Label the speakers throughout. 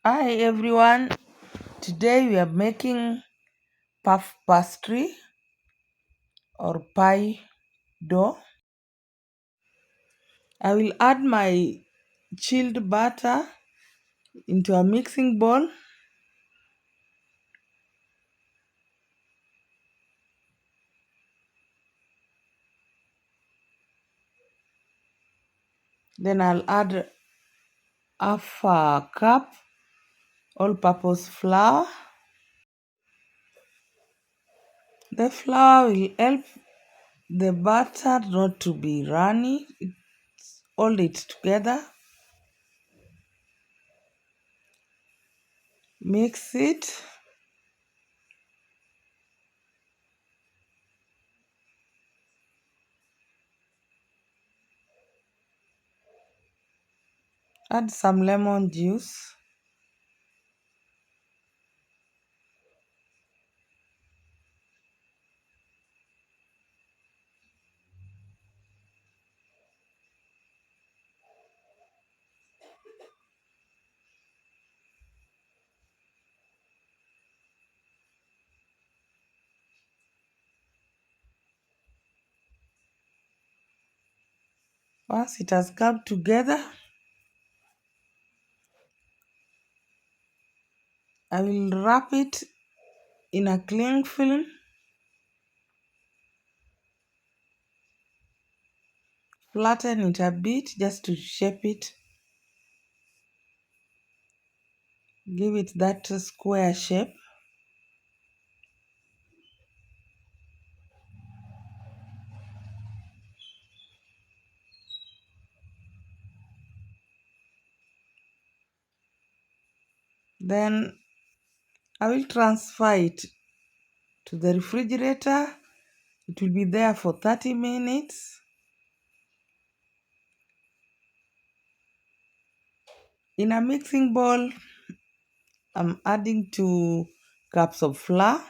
Speaker 1: Hi everyone, today we are making puff pastry or pie dough. I will add my chilled butter into a mixing bowl. Then I'll add half a cup all-purpose flour. The flour will help the butter not to be runny. Hold it together. Mix it. Add some lemon juice. Once it has come together, I will wrap it in a cling film. Flatten it a bit just to shape it. Give it that square shape. Then I will transfer it to the refrigerator. It will be there for 30 minutes. In a mixing bowl, I'm adding 2 cups of flour.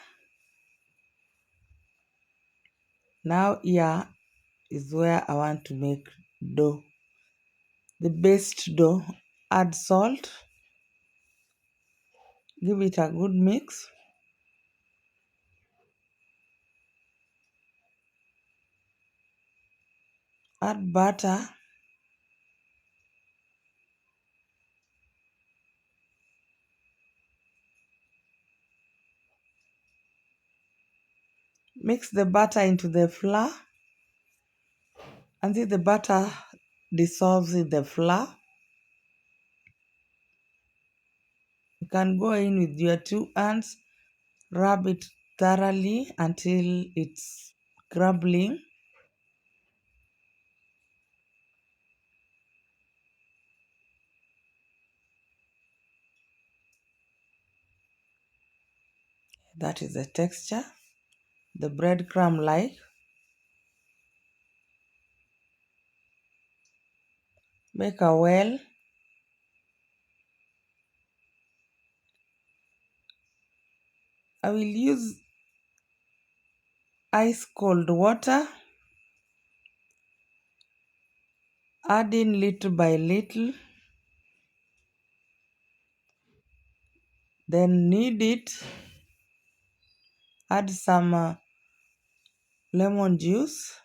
Speaker 1: Now here is where I want to make dough. The based dough, add salt. Give it a good mix. Add butter. Mix the butter into the flour until the butter dissolves in the flour. You can go in with your 2 hands, rub it thoroughly until it's crumbling. That is the texture, the breadcrumb like. Make a well. I will use ice cold water, add in little by little, then knead it, add some lemon juice,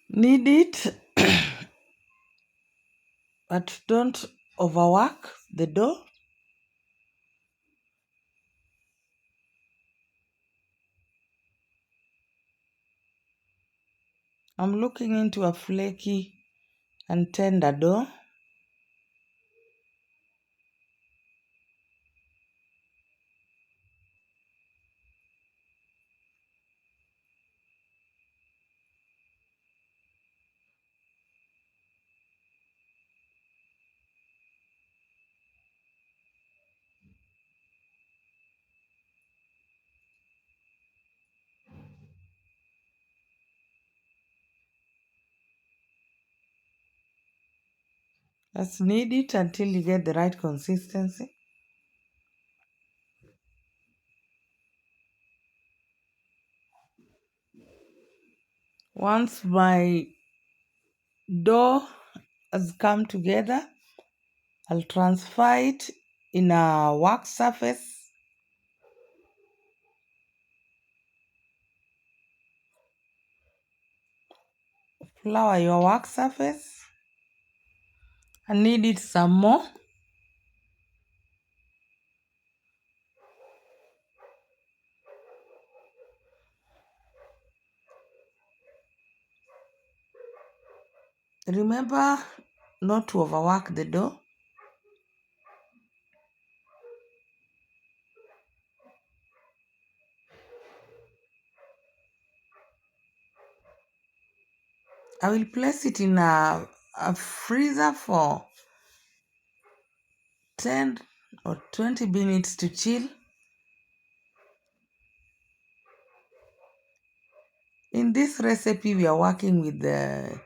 Speaker 1: knead it, but don't overwork the dough. I'm looking into a flaky and tender dough. Just knead it until you get the right consistency. Once my dough has come together, I'll transfer it in a work surface. Flour your work surface. I knead it some more. Remember not to overwork the dough. I will place it in a freezer for 10 or 20 minutes to chill. In this recipe, we are working with the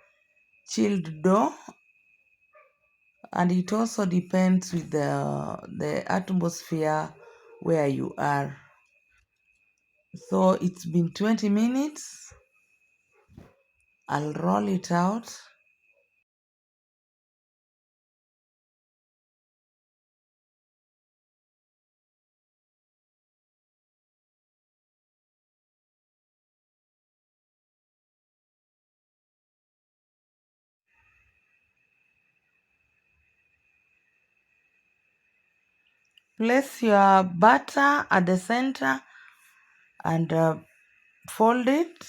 Speaker 1: chilled dough, and it also depends with the atmosphere where you are. So it's been 20 minutes. I'll roll it out. Place your butter at the center and fold it.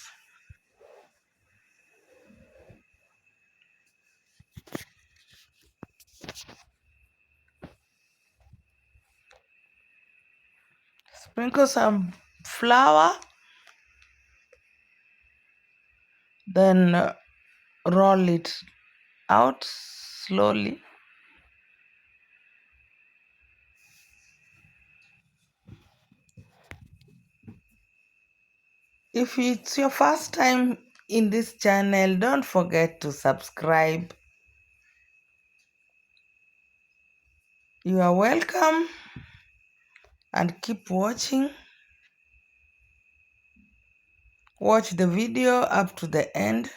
Speaker 1: Sprinkle some flour, then roll it out slowly. If it's your first time in this channel, don't forget to subscribe. You are welcome and keep watching. Watch the video up to the end.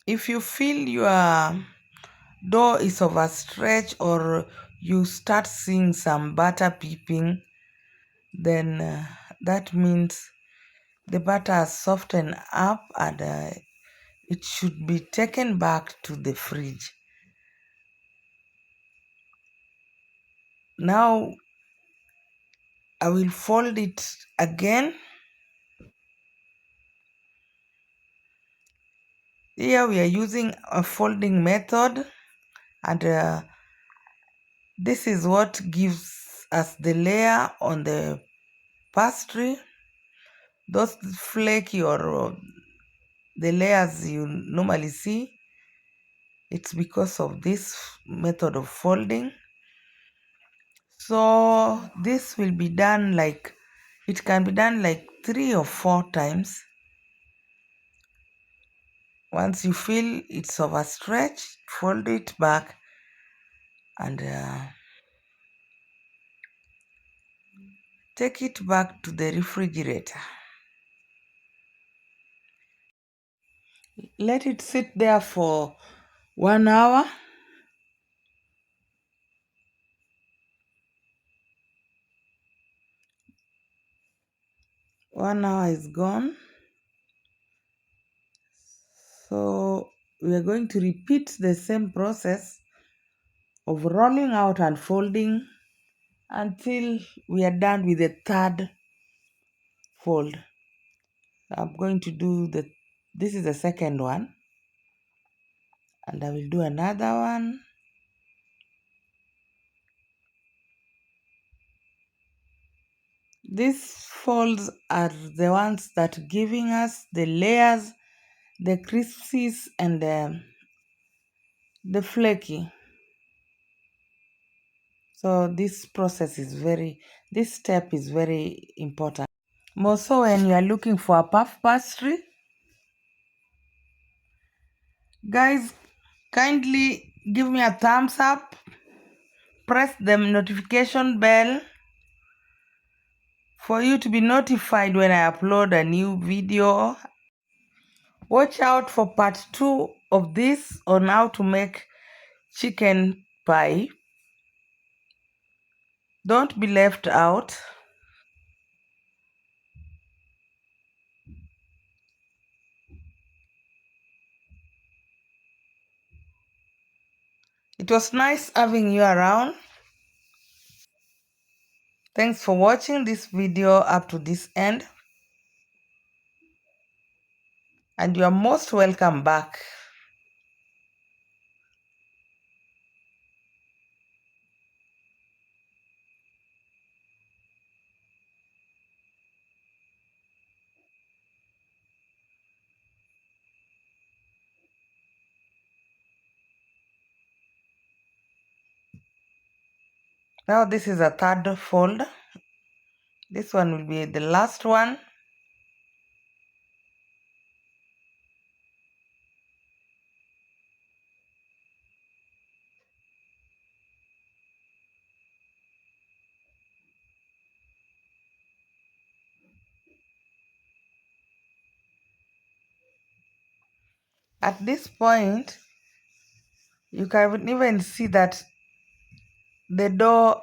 Speaker 1: If you feel your dough is overstretched or you start seeing some butter peeping, then that means the butter has softened up and it should be taken back to the fridge. Now I will fold it again. Here we are using a folding method, and this is what gives us the layer on the pastry. Those flaky or the layers you normally see, it's because of this method of folding. So this will be done like, it can be done like 3 or 4 times. Once you feel it's overstretched, fold it back and take it back to the refrigerator. Let it sit there for 1 hour. One hour is gone. So we are going to repeat the same process of rolling out and folding until we are done with the third fold. I'm going to do this is the second one, and I will do another one. These folds are the ones that giving us the layers, the crispies, and the flaky. So this step is very important. More so when you are looking for a puff pastry. Guys, kindly give me a thumbs up, press the notification bell, for you to be notified when I upload a new video. Watch out for part 2 of this on how to make chicken pie. Don't be left out. It was nice having you around. Thanks for watching this video up to this end. And you are most welcome back. Now this is a third fold. This one will be the last one. At this point, you can even see that the dough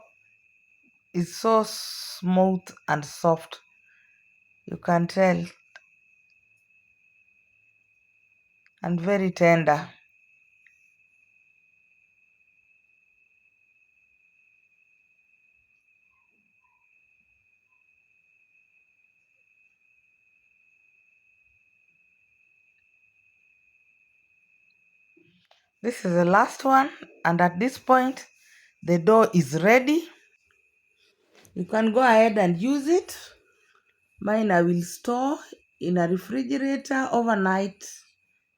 Speaker 1: is so smooth and soft. You can tell, and very tender. This is the last one, and at this point the dough is ready. You can go ahead and use it. Mine I will store in a refrigerator overnight.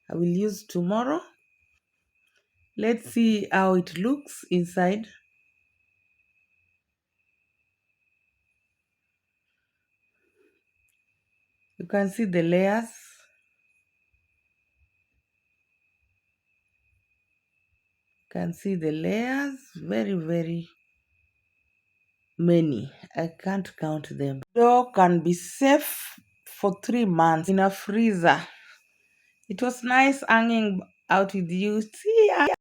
Speaker 1: I will use tomorrow. Let's see how it looks inside. You can see the layers. You can see the layers, very many. I can't count them. Dough can be safe for 3 months in a freezer. It was nice hanging out with you. See ya.